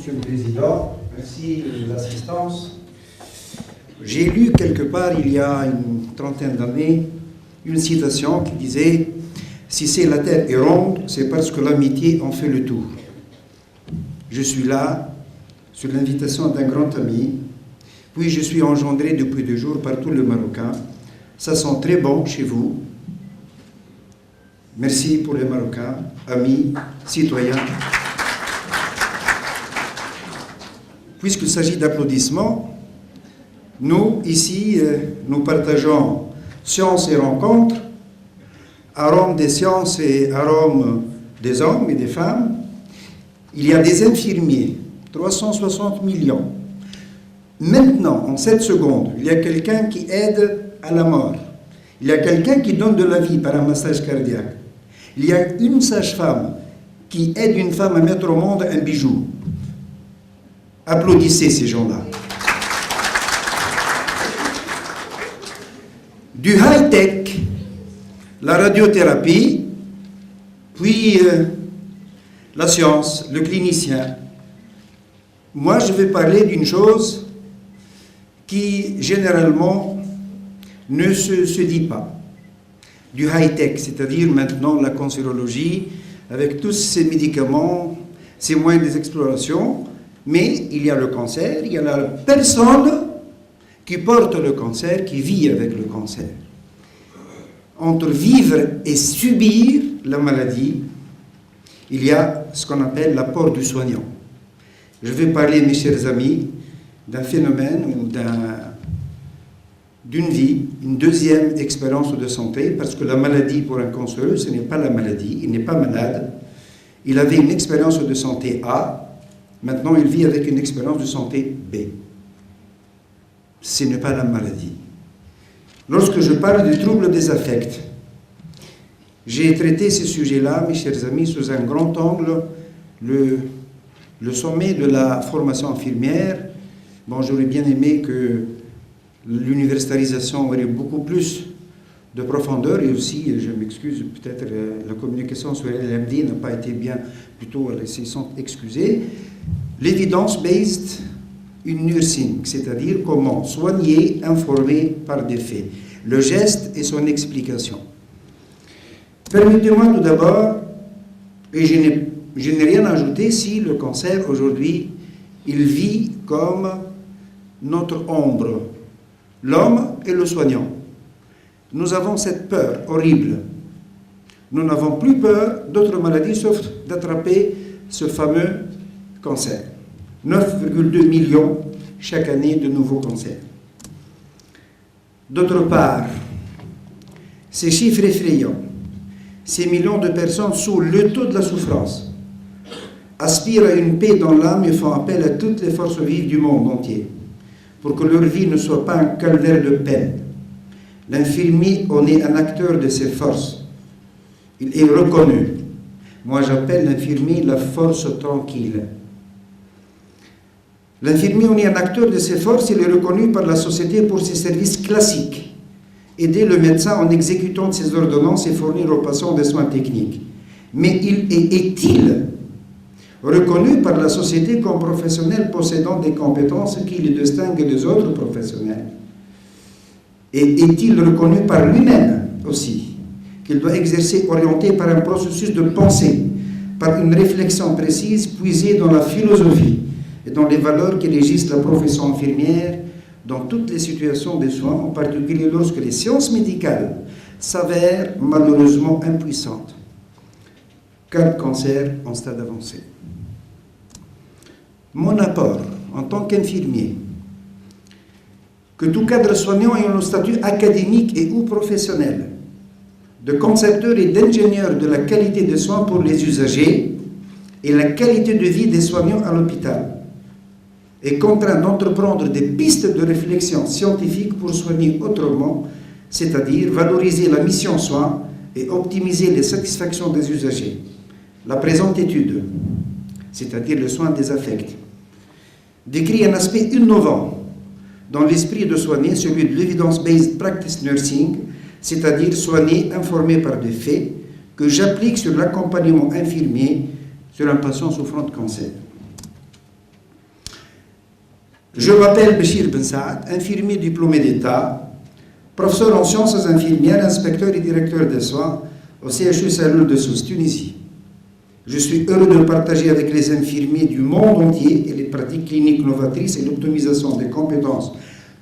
Monsieur le Président. Merci de l'assistance. J'ai lu quelque part, il y a une trentaine d'années, une citation qui disait « Si c'est la terre est ronde, c'est parce que l'amitié en fait le tour ». Je suis là, sur l'invitation d'un grand ami, puis je suis engendré depuis 2 jours par tout le Marocain. Ça sent très bon chez vous. Merci pour les Marocains, amis, citoyens. Puisqu'il s'agit d'applaudissements, nous, ici, nous partageons sciences et rencontres, arômes des sciences et arômes des hommes et des femmes. Il y a des infirmiers, 360 millions. Maintenant, en 7 secondes, il y a quelqu'un qui aide à la mort. Il y a quelqu'un qui donne de la vie par un massage cardiaque. Il y a une sage-femme qui aide une femme à mettre au monde un bijou. Applaudissez ces gens-là. Du high-tech, la radiothérapie, puis la science, le clinicien. Moi, je vais parler d'une chose qui, généralement, ne se dit pas. Du high-tech, c'est-à-dire maintenant la cancérologie, avec tous ces médicaments, ces moyens d'exploration, mais il y a le cancer, il y a la personne qui porte le cancer, qui vit avec le cancer. Entre vivre et subir la maladie, il y a ce qu'on appelle l'apport du soignant. Je vais parler, mes chers amis, d'un phénomène ou d'une vie, une deuxième expérience de santé, parce que la maladie pour un cancéreux, ce n'est pas la maladie, il n'est pas malade. Il avait une expérience de santé A, maintenant il vit avec une expérience de santé B. Ce n'est pas la maladie. Lorsque je parle du trouble des affects, j'ai traité ces sujets-là, mes chers amis, sous un grand angle, le sommet de la formation infirmière. Bon, j'aurais bien aimé que l'universitarisation aurait beaucoup plus de profondeur, et aussi, je m'excuse, peut-être la communication sur l'LMD n'a pas été bien, plutôt elles se sont excusées. L'evidence-based nursing, c'est-à-dire comment soigner, informer par des faits, le geste et son explication. Permettez-moi tout d'abord, et je n'ai rien ajouté, si le cancer aujourd'hui, il vit comme notre ombre, l'homme et le soignant. Nous avons cette peur horrible. Nous n'avons plus peur d'autres maladies sauf d'attraper ce fameux cancer. 9,2 millions chaque année de nouveaux cancers. D'autre part, ces chiffres effrayants, ces millions de personnes sous le taux de la souffrance, aspirent à une paix dans l'âme et font appel à toutes les forces vives du monde entier pour que leur vie ne soit pas un calvaire de peine. L'infirmier en est un acteur de ces forces. Il est reconnu. Moi, j'appelle l'infirmier la force tranquille. L'infirmier en est un acteur de ces forces. Il est reconnu par la société pour ses services classiques. Aider le médecin en exécutant ses ordonnances et fournir aux patients des soins techniques. Mais est-il reconnu par la société comme professionnel possédant des compétences qui le distinguent des autres professionnels? Et est-il reconnu par lui-même aussi, qu'il doit exercer orienté par un processus de pensée, par une réflexion précise puisée dans la philosophie et dans les valeurs qui régissent la profession infirmière dans toutes les situations des soins, en particulier lorsque les sciences médicales s'avèrent malheureusement impuissantes. Cas de cancer en stade avancé. Mon apport en tant qu'infirmier, que tout cadre soignant ayant le statut académique et ou professionnel, de concepteur et d'ingénieur de la qualité des soins pour les usagers et la qualité de vie des soignants à l'hôpital, est contraint d'entreprendre des pistes de réflexion scientifique pour soigner autrement, c'est-à-dire valoriser la mission soin et optimiser les satisfactions des usagers. La présente étude, c'est-à-dire le soin des affects, décrit un aspect innovant dans l'esprit de soigner, celui de l'evidence-based practice nursing, c'est-à-dire soigner informé par des faits, que j'applique sur l'accompagnement infirmier sur un patient souffrant de cancer. Je m'appelle Béchir Ben Saad, infirmier diplômé d'État, professeur en sciences infirmières, inspecteur et directeur des soins au CHU Saint-Loup de Sousse, Tunisie. Je suis heureux de partager avec les infirmiers du monde entier et les pratiques cliniques novatrices et l'optimisation des compétences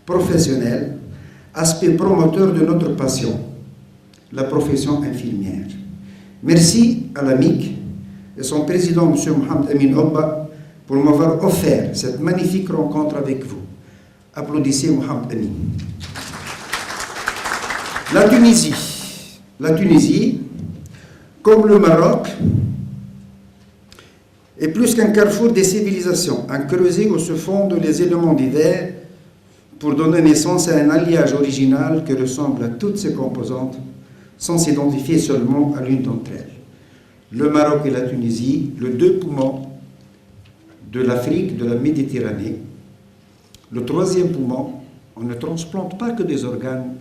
professionnelles, aspect promoteur de notre passion, la profession infirmière. Merci à l'AMIC et son président, M. Mohamed Amin Obba, pour m'avoir offert cette magnifique rencontre avec vous. Applaudissez Mohamed Amin. La Tunisie, comme le Maroc, est plus qu'un carrefour des civilisations, un creuset où se fondent les éléments divers pour donner naissance à un alliage original qui ressemble à toutes ses composantes, sans s'identifier seulement à l'une d'entre elles. Le Maroc et la Tunisie, les deux poumons de l'Afrique, de la Méditerranée. Le troisième poumon, on ne transplante pas que des organes,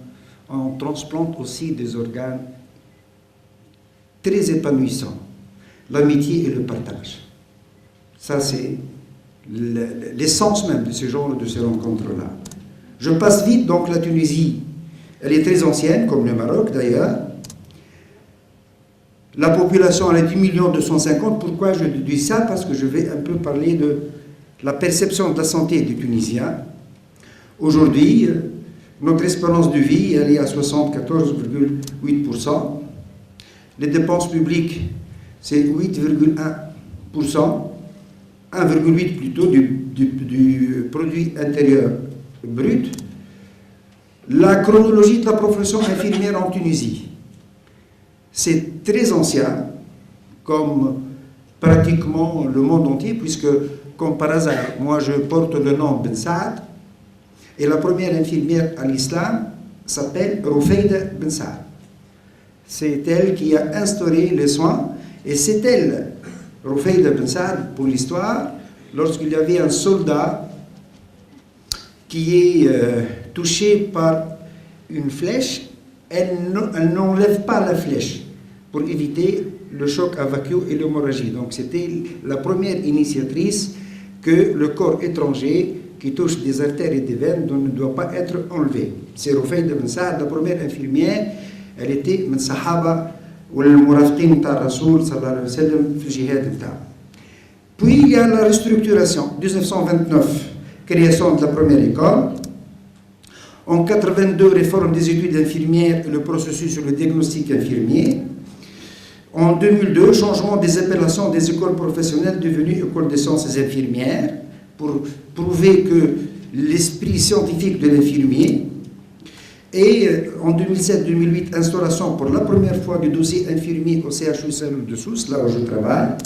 on transplante aussi des organes très épanouissants, l'amitié et le partage. Ça, c'est l'essence même de ce genre de ces rencontres-là. Je passe vite, donc la Tunisie, elle est très ancienne, comme le Maroc d'ailleurs. La population, elle est 10 250 000. Pourquoi je dis ça? Parce que je vais un peu parler de la perception de la santé des Tunisiens. Aujourd'hui, notre espérance de vie, elle est à 74,8%. Les dépenses publiques, c'est 8,1%. 1,8 plutôt du produit intérieur brut. La chronologie de la profession infirmière en Tunisie, c'est très ancien, comme pratiquement le monde entier, puisque, comme par hasard, moi je porte le nom Ben Saad, et la première infirmière à l'islam s'appelle Rufeida Ben Saad. C'est elle qui a instauré les soins, et c'est elle, Rufeida Ben Saad, pour l'histoire, lorsqu'il y avait un soldat qui est touché par une flèche, elle n'enlève pas la flèche pour éviter le choc à vacuum et l'hémorragie. Donc c'était la première initiatrice que le corps étranger qui touche des artères et des veines ne doit pas être enlevé. C'est Rufeida Ben Saad, la première infirmière, elle était من صحابة والمرافقين تاع الرسول صلى الله عليه وسلم في الجهاد نتاعو. Puis il y a la restructuration, 1929, création de la première école. En 1982, réforme des études infirmières et le processus sur le diagnostic infirmier. En 2002, changement des appellations des écoles professionnelles devenues écoles de sciences infirmières pour prouver que l'esprit scientifique de l'infirmier. Et en 2007-2008, instauration pour la première fois du dossier infirmier au CHU Saint-Loup de Sousse, là où je travaille.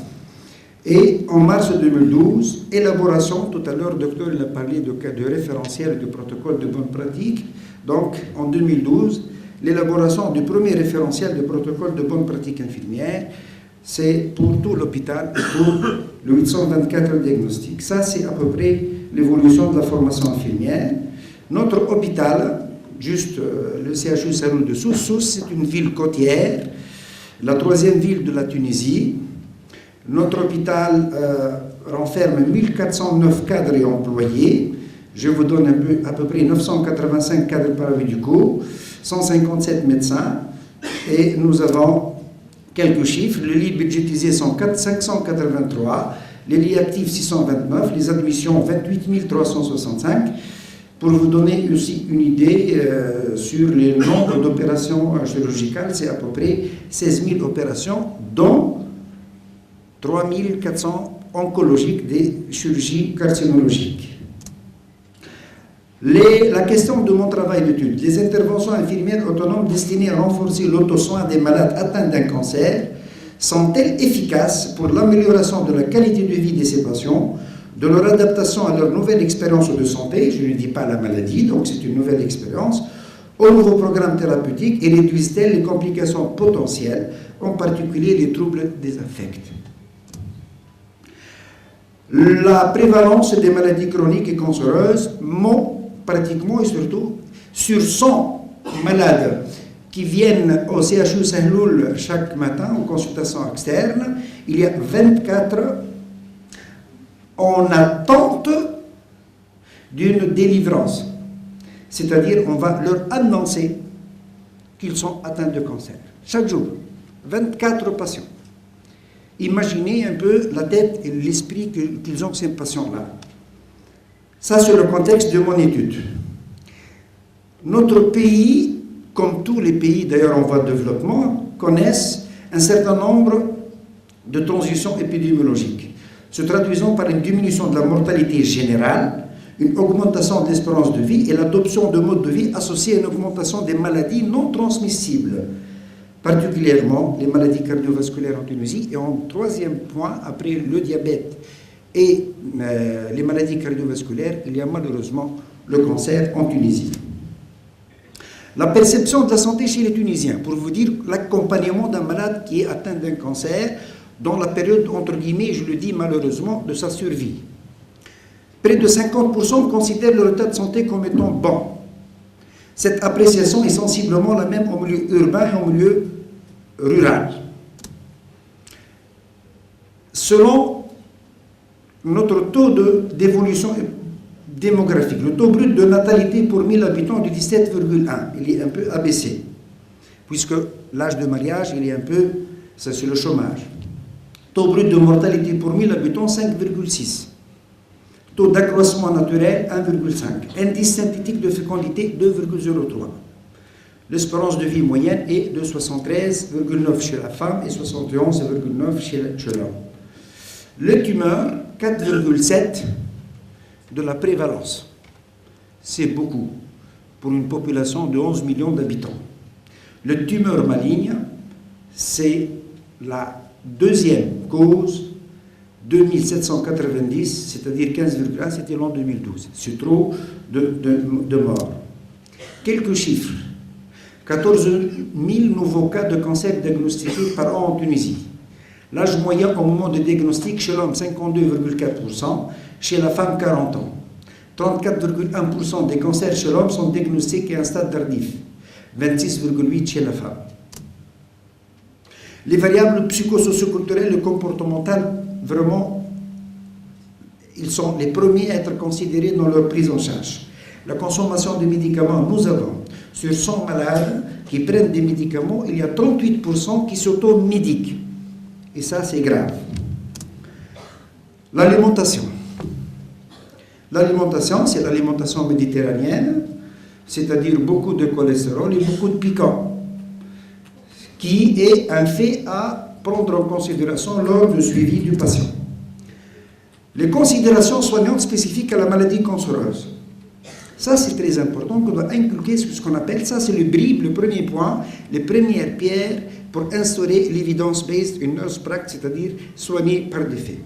Et en mars 2012, élaboration, tout à l'heure, le docteur il a parlé de référentiel et de protocole de bonne pratique. Donc, en 2012, l'élaboration du premier référentiel de protocole de bonne pratique infirmière, c'est pour tout l'hôpital, pour le 824 diagnostics. Ça, c'est à peu près l'évolution de la formation infirmière. Notre hôpital, juste le CHU Saint-Loup de Sousse, Sousse, c'est une ville côtière, la troisième ville de la Tunisie. Notre hôpital renferme 1409 cadres et employés. Je vous donne à peu près 985 cadres paramédicaux, 157 médecins. Et nous avons quelques chiffres. Les lits budgétisés sont 583, les lits actifs 629, les admissions 28 365. Pour vous donner aussi une idée sur les nombres d'opérations chirurgicales, c'est à peu près 16 000 opérations, dont 3 400 oncologiques des chirurgies carcinologiques. La question de mon travail d'étude, les interventions infirmières autonomes destinées à renforcer l'auto-soin des malades atteints d'un cancer sont-elles efficaces pour l'amélioration de la qualité de vie de ces patients, de leur adaptation à leur nouvelle expérience de santé, je ne dis pas la maladie, donc c'est une nouvelle expérience, au nouveau programme thérapeutique et réduisent-elles les complications potentielles, en particulier les troubles des affects. La prévalence des maladies chroniques et cancéreuses monte pratiquement et surtout sur 100 malades qui viennent au CHU Saint-Loup chaque matin en consultation externe. Il y a 24 en attente d'une délivrance. C'est-à-dire, on va leur annoncer qu'ils sont atteints de cancer. Chaque jour, 24 patients. Imaginez un peu la tête et l'esprit qu'ils ont, ces patients-là. Ça, c'est le contexte de mon étude. Notre pays, comme tous les pays d'ailleurs en voie de développement, connaissent un certain nombre de transitions épidémiologiques, se traduisant par une diminution de la mortalité générale, une augmentation de l'espérance de vie et l'adoption de modes de vie associés à une augmentation des maladies non transmissibles, particulièrement les maladies cardiovasculaires en Tunisie. Et en troisième point, après le diabète et les maladies cardiovasculaires, il y a malheureusement le cancer en Tunisie. La perception de la santé chez les Tunisiens, pour vous dire l'accompagnement d'un malade qui est atteint d'un cancer dans la période, entre guillemets, je le dis malheureusement, de sa survie. Près de 50% considèrent leur état de santé comme étant bon. Cette appréciation est sensiblement la même au milieu urbain et au milieu rural. Selon notre taux d'évolution démographique, le taux brut de natalité pour 1000 habitants est de 17,1. Il est un peu abaissé, puisque l'âge de mariage, il est un peu, ça c'est le chômage. Taux brut de mortalité pour 1000 habitants, 5,6. Taux d'accroissement naturel, 1,5. Indice synthétique de fécondité, 2,03. L'espérance de vie moyenne est de 73,9 chez la femme et 71,9 chez l'homme. Les tumeurs, 4,7 de la prévalence. C'est beaucoup pour une population de 11 millions d'habitants. Le tumeur maligne, c'est la deuxième cause, 2790, c'est-à-dire 15,1, c'était l'an 2012. C'est trop de morts. Quelques chiffres. 14 000 nouveaux cas de cancer diagnostiqués par an en Tunisie. L'âge moyen au moment de diagnostic chez l'homme, 52,4%, chez la femme, 40 ans. 34,1% des cancers chez l'homme sont diagnostiqués à un stade tardif, 26,8% chez la femme. Les variables psychosocioculturelles et comportementales, vraiment, ils sont les premiers à être considérés dans leur prise en charge. La consommation de médicaments, nous avons, sur 100 malades qui prennent des médicaments, il y a 38% qui s'auto-médiquent. Et ça, c'est grave. L'alimentation. L'alimentation, c'est l'alimentation méditerranéenne, c'est-à-dire beaucoup de cholestérol et beaucoup de piquant, qui est un fait à prendre en considération lors du suivi du patient. Les considérations soignantes spécifiques à la maladie cancéreuse. Ça, c'est très important, qu'on doit inculquer ce qu'on appelle, ça c'est le BRIB, le premier point, les premières pierres pour instaurer l'évidence-based, une nurse practice, c'est-à-dire soigner par défait.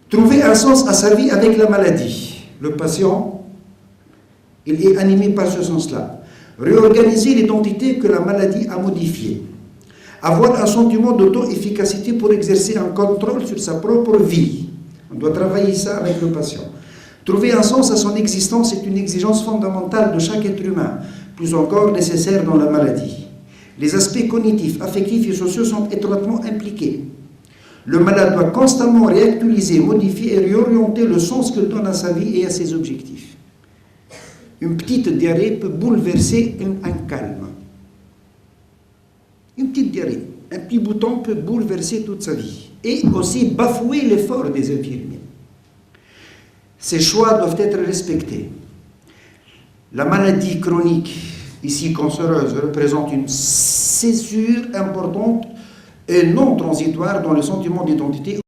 Trouver un sens à sa vie avec la maladie. Le patient, il est animé par ce sens-là. Réorganiser l'identité que la maladie a modifiée. Avoir un sentiment d'auto-efficacité pour exercer un contrôle sur sa propre vie. On doit travailler ça avec le patient. Trouver un sens à son existence est une exigence fondamentale de chaque être humain, plus encore nécessaire dans la maladie. Les aspects cognitifs, affectifs et sociaux sont étroitement impliqués. Le malade doit constamment réactualiser, modifier et réorienter le sens qu'il donne à sa vie et à ses objectifs. Une petite diarrhée peut bouleverser un calme. Une petite diarrhée, un petit bouton peut bouleverser toute sa vie et aussi bafouer l'effort des infirmiers. Ces choix doivent être respectés. La maladie chronique, ici cancéreuse, représente une césure importante et non transitoire dans le sentiment d'identité